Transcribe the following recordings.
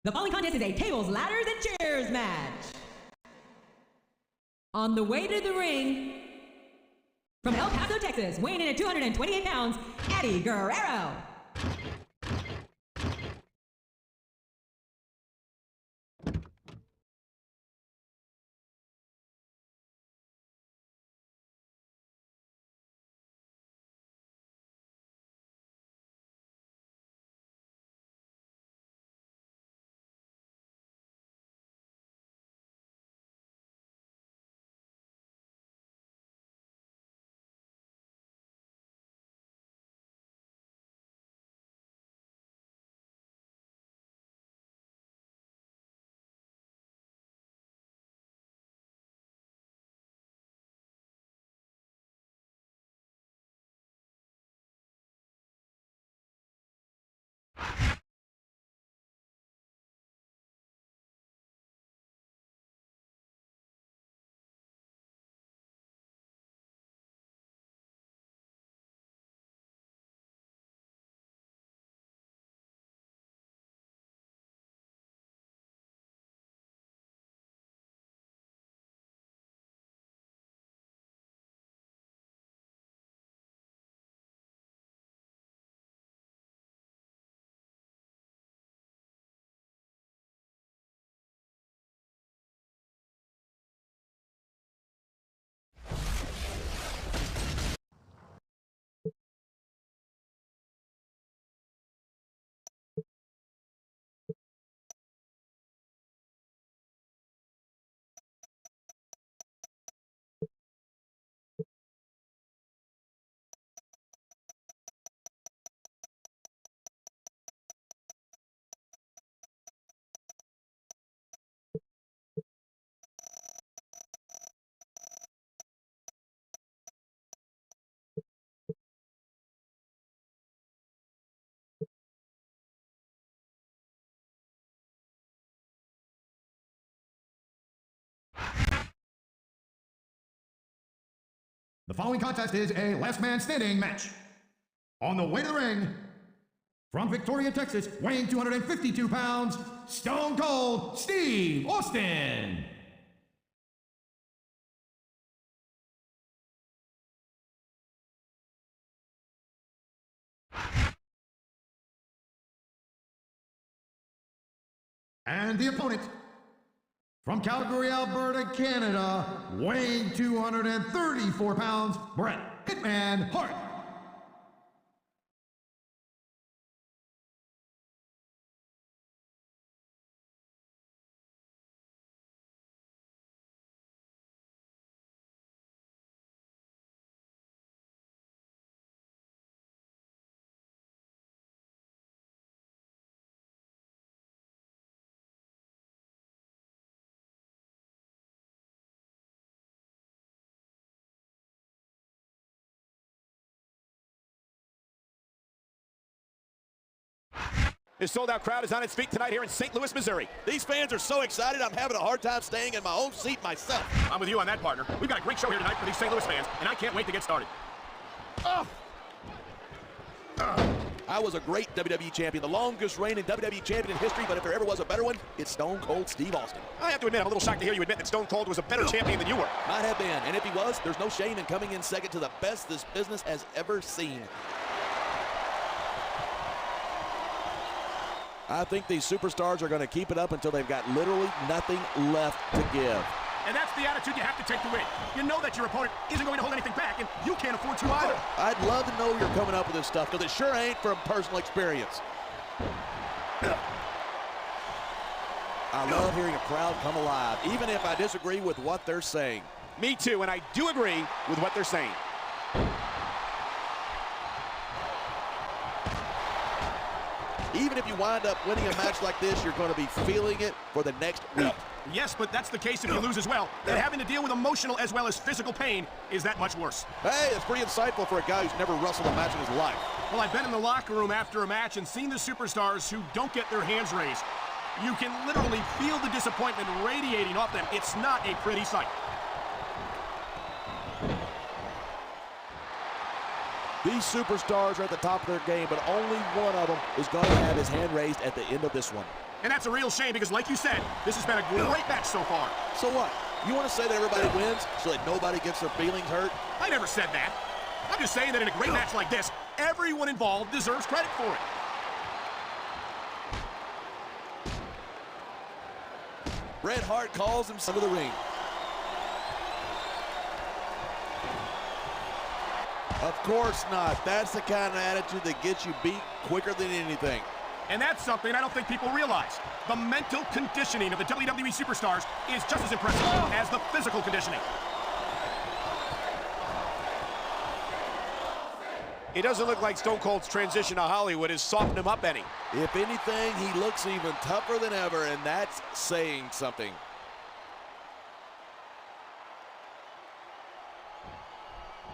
The following contest is a tables, ladders, and chairs match. On the way to the ring, from El Paso, Texas, weighing in at 228 pounds, Guerrero. The following contest is a last man standing match. On the way to the ring, from Victoria, Texas, weighing 252 pounds, Stone Cold Steve Austin. And the opponent, from Calgary, Alberta, Canada, weighing 234 pounds, Bret Hitman Hart. This sold-out crowd is on its feet tonight here in St. Louis, Missouri. These fans are so excited, I'm having a hard time staying in my own seat myself. I'm with you on that, partner. We've got a great show here tonight for these St. Louis fans, and I can't wait to get started. I was a great WWE champion, the longest reigning WWE champion in history, but if there ever was a better one, it's Stone Cold Steve Austin. I have to admit, I'm a little shocked to hear you admit that Stone Cold was a better champion than you were. Might have been, and if he was, there's no shame in coming in second to the best this business has ever seen. I think these superstars are going to keep it up until they've got literally nothing left to give. And that's the attitude you have to take to win. You know that your opponent isn't going to hold anything back, and you can't afford to either. I'd love to know you're coming up with this stuff, because it sure ain't from personal experience. I love hearing a crowd come alive, even if I disagree with what they're saying. Me too, and I do agree with what they're saying. Even if you wind up winning a match like this, you're going to be feeling it for the next week. Yes, but that's the case if you lose as well. And having to deal with emotional as well as physical pain is that much worse. Hey, it's pretty insightful for a guy who's never wrestled a match in his life. Well, I've been in the locker room after a match and seen the superstars who don't get their hands raised. You can literally feel the disappointment radiating off them. It's not a pretty sight. These superstars are at the top of their game, but only one of them is going to have his hand raised at the end of this one. And that's a real shame because, like you said, this has been a great match so far. So what? You want to say that everybody wins so that nobody gets their feelings hurt? I never said that. I'm just saying that in a great match like this, everyone involved deserves credit for it. Bret Hart calls him to the ring. Of course not. That's the kind of attitude that gets you beat quicker than anything. And that's something I don't think people realize. The mental conditioning of the WWE superstars is just as impressive as the physical conditioning. It doesn't look like Stone Cold's transition to Hollywood has softened him up any. If anything, he looks even tougher than ever, and that's saying something.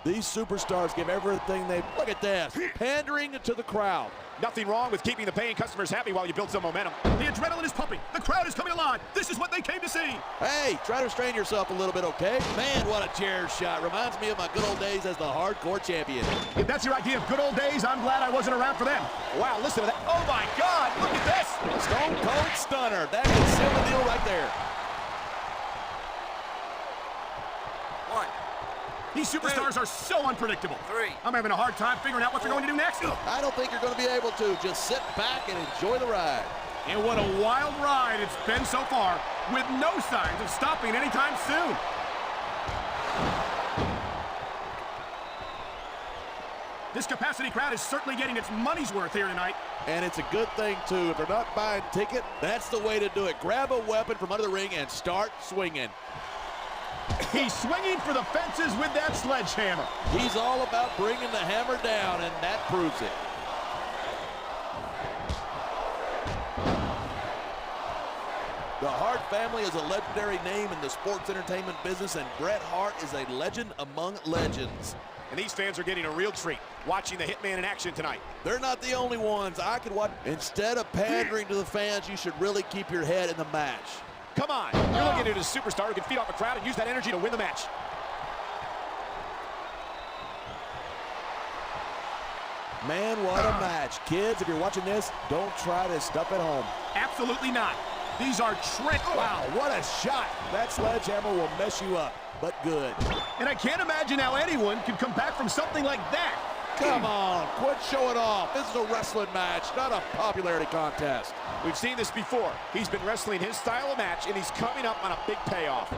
These superstars give everything they... Look at this, pandering to the crowd. Nothing wrong with keeping the paying customers happy while you build some momentum. The adrenaline is pumping. The crowd is coming alive. This is what they came to see. Hey, try to restrain yourself a little bit, okay? Man, what a chair shot. Reminds me of my good old days as the hardcore champion. If that's your idea of good old days, I'm glad I wasn't around for them. Wow, listen to that. Oh, my God, look at this. Stone Cold Stunner. That could seal the deal right there. These superstars are so unpredictable. I'm having a hard time figuring out what they're going to do next. I don't think you're going to be able to. Just sit back and enjoy the ride. And what a wild ride it's been so far, with no signs of stopping anytime soon. This capacity crowd is certainly getting its money's worth here tonight. And it's a good thing, too. If they're not buying a ticket, that's the way to do it. Grab a weapon from under the ring and start swinging. He's swinging for the fences with that sledgehammer. He's all about bringing the hammer down, and that proves it. The Hart family is a legendary name in the sports entertainment business, and Bret Hart is a legend among legends. And these fans are getting a real treat watching the Hitman in action tonight. They're not the only ones. I could watch. Instead of pandering to the fans, you should really keep your head in the match. Come on, you're looking at a superstar who can feed off the crowd and use that energy to win the match. Man, what a match. Kids, if you're watching this, don't try this stuff at home. Absolutely not. These are Wow, what a shot. That sledgehammer will mess you up, but good. And I can't imagine how anyone could come back from something like that. Come on, quit showing off. This is a wrestling match, not a popularity contest. We've seen this before. He's been wrestling his style of match, and he's coming up on a big payoff.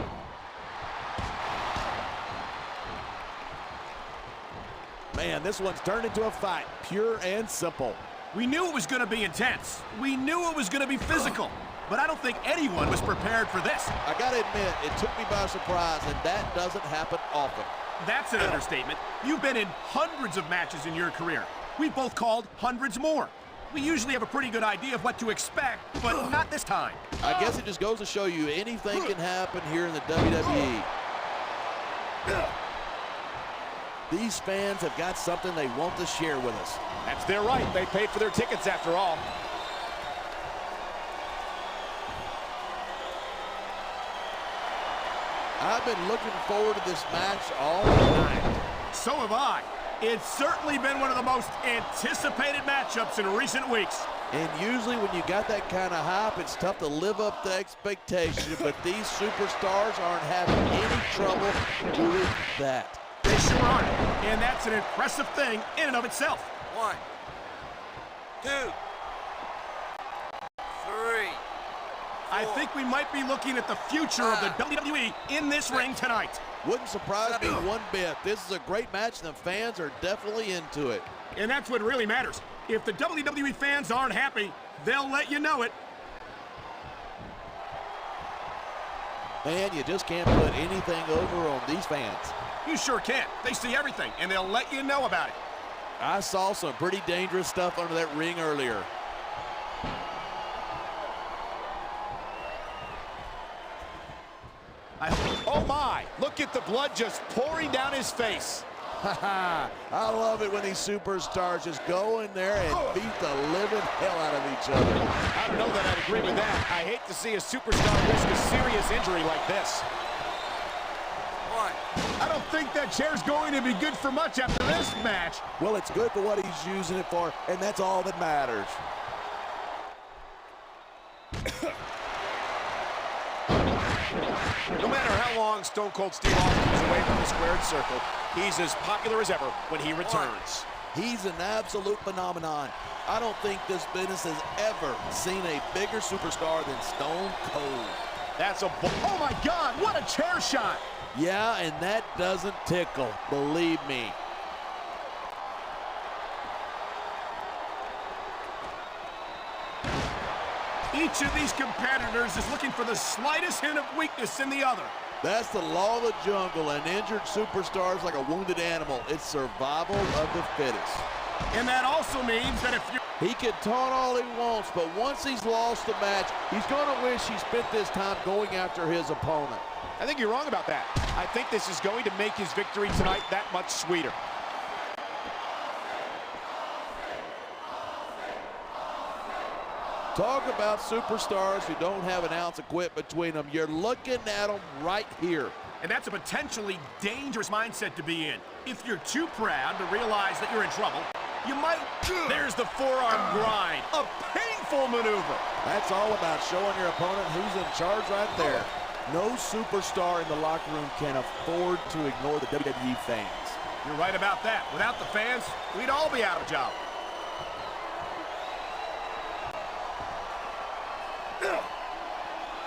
Man, this one's turned into a fight, pure and simple. We knew it was going to be intense. We knew it was going to be physical. But I don't think anyone was prepared for this. I gotta admit, it took me by surprise, and that doesn't happen often. That's an understatement. You've been in hundreds of matches in your career. We've both called hundreds more. We usually have a pretty good idea of what to expect, but not this time. I guess it just goes to show you anything can happen here in the WWE. These fans have got something they want to share with us. That's their right. They paid for their tickets after all. I've been looking forward to this match all night. So have I. It's certainly been one of the most anticipated matchups in recent weeks. And usually when you got that kind of hype, it's tough to live up to expectation, but these superstars aren't having any trouble doing that. They sure aren't. And that's an impressive thing in and of itself. 1, 2, 3. I think we might be looking at the future of the WWE in this ring tonight. Wouldn't surprise me one bit. This is a great match, and the fans are definitely into it. And that's what really matters. If the WWE fans aren't happy, they'll let you know it. Man, you just can't put anything over on these fans. You sure can't. They see everything, and they'll let you know about it. I saw some pretty dangerous stuff under that ring earlier. Oh my, look at the blood just pouring down his face. I love it when these superstars just go in there and beat the living hell out of each other. I don't know that I'd agree with that. I hate to see a superstar risk a serious injury like this. 1. I don't think that chair's going to be good for much after this match. Well, it's good for what he's using it for, and that's all that matters. No matter how long Stone Cold Steve Austin is away from the squared circle, he's as popular as ever when he returns. He's an absolute phenomenon. I don't think this business has ever seen a bigger superstar than Stone Cold. That's a... Oh, my God, what a chair shot! Yeah, and that doesn't tickle, believe me. Each of these competitors is looking for the slightest hint of weakness in the other. That's the law of the jungle. An injured superstar is like a wounded animal. It's survival of the fittest. And that also means that if you... He can taunt all he wants, but once he's lost the match, he's going to wish he spent this time going after his opponent. I think you're wrong about that. I think this is going to make his victory tonight that much sweeter. Talk about superstars who don't have an ounce of quit between them. You're looking at them right here. And that's a potentially dangerous mindset to be in. If you're too proud to realize that you're in trouble, you might... There's the forearm grind. A painful maneuver. That's all about showing your opponent who's in charge right there. No superstar in the locker room can afford to ignore the WWE fans. You're right about that. Without the fans, we'd all be out of a job.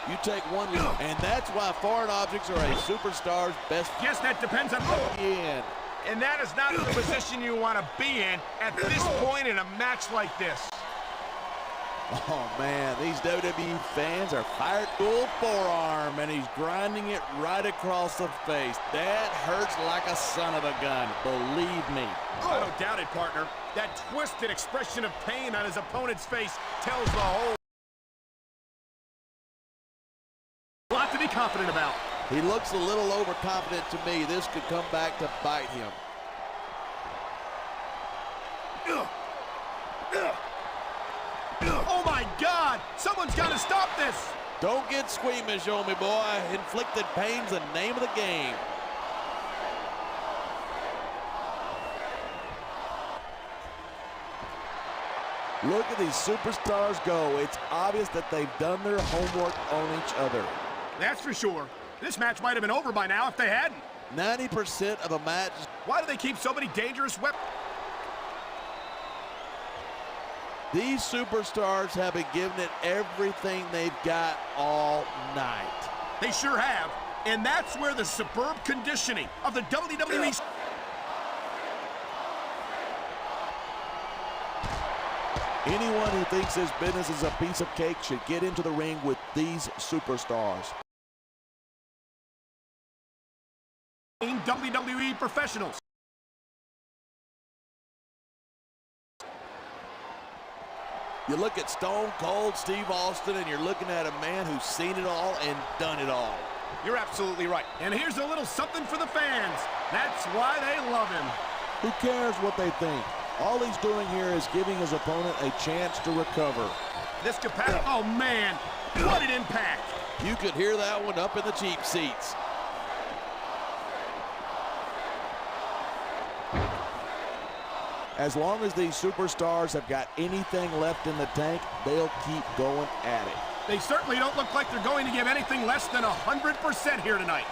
You take one, and that's why foreign objects are a superstar's best. Yes, that depends on... In. And that is not the position you want to be in at this point in a match like this. Oh, man, these WWE fans are fired full forearm, and he's grinding it right across the face. That hurts like a son of a gun, believe me. I don't doubt it, partner. That twisted expression of pain on his opponent's face tells the whole... lot to be confident about. He looks a little overconfident to me. This could come back to bite him. Oh my God! Someone's got to stop this! Don't get squeamish on me, boy. Inflicted pain's the name of the game. Look at these superstars go. It's obvious that they've done their homework on each other. That's for sure. This match might have been over by now if they hadn't. 90% of a match. Why do they keep so many dangerous weapons? These superstars have been giving it everything they've got all night. They sure have. And that's where the superb conditioning of the WWE... Anyone who thinks this business is a piece of cake should get into the ring with these superstars. WWE professionals. You look at Stone Cold Steve Austin, and you're looking at a man who's seen it all and done it all. You're absolutely right. And here's a little something for the fans. That's why they love him. Who cares what they think? All he's doing here is giving his opponent a chance to recover. This capacity, oh man, what an impact. You could hear that one up in the cheap seats. As long as these superstars have got anything left in the tank, they'll keep going at it. They certainly don't look like they're going to give anything less than 100% here tonight.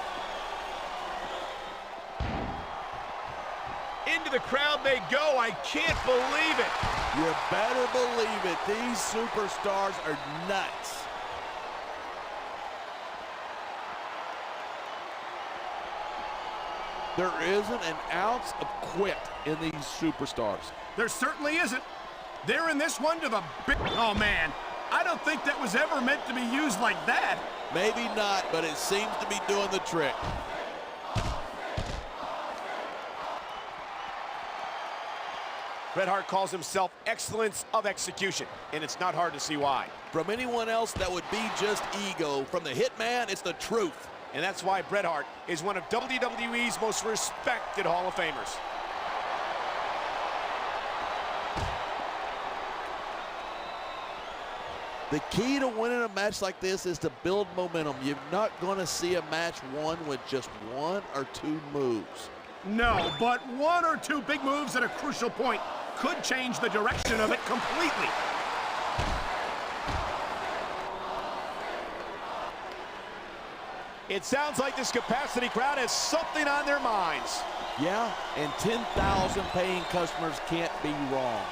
Into the crowd they go. I can't believe it. You better believe it. These superstars are nuts. There isn't an ounce of quit in these superstars. There certainly isn't. They're in this one to the big... Oh, man. I don't think that was ever meant to be used like that. Maybe not, but it seems to be doing the trick. Bret Hart calls himself excellence of execution, and it's not hard to see why. From anyone else, that would be just ego. From the Hitman, it's the truth. And that's why Bret Hart is one of WWE's most respected Hall of Famers. The key to winning a match like this is to build momentum. You're not going to see a match won with just 1 or 2 moves. No, but 1 or 2 big moves at a crucial point could change the direction of it completely. It sounds like this capacity crowd has something on their minds. Yeah, and 10,000 paying customers can't be wrong.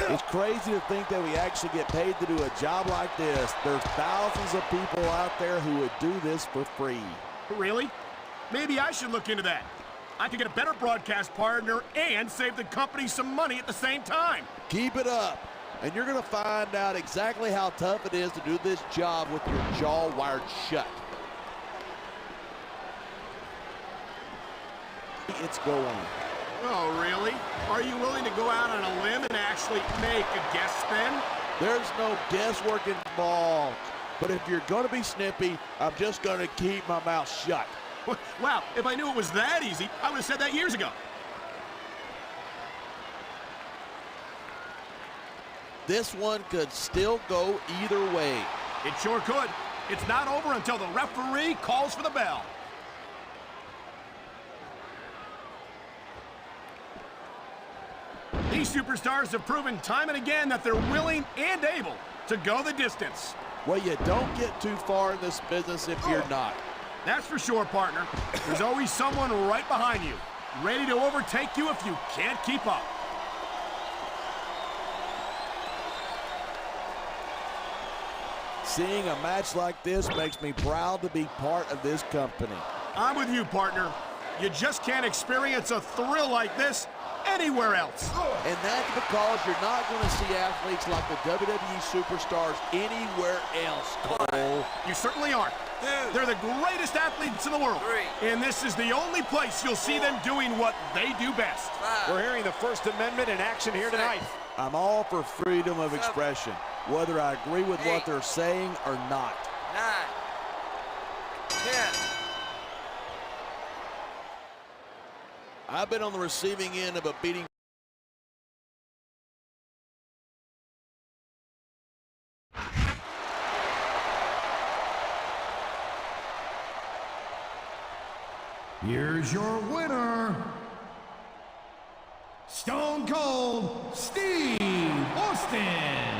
It's crazy to think that we actually get paid to do a job like this. There's thousands of people out there who would do this for free. Really? Maybe I should look into that. I could get a better broadcast partner and save the company some money at the same time. Keep it up, and you're going to find out exactly how tough it is to do this job with your jaw wired shut. It's going. Oh, really? Are you willing to go out on a limb and actually make a guess spin? There's no guesswork involved. But if you're going to be snippy, I'm just going to keep my mouth shut. Wow, if I knew it was that easy, I would have said that years ago. This one could still go either way. It sure could. It's not over until the referee calls for the bell. These superstars have proven time and again that they're willing and able to go the distance. Well, you don't get too far in this business if you're not. That's for sure, partner. There's always someone right behind you, ready to overtake you if you can't keep up. Seeing a match like this makes me proud to be part of this company. I'm with you, partner. You just can't experience a thrill like this anywhere else. And that's because you're not going to see athletes like the WWE superstars anywhere else, Cole. You certainly aren't. They're the greatest athletes in the world. And this is the only place you'll see them doing what they do best. We're hearing the First Amendment in action here tonight. I'm all for freedom of expression, whether I agree with what they're saying or not. 9, 10. I've been on the receiving end of a beating. Here's your winner, Stone Cold Steve Austin.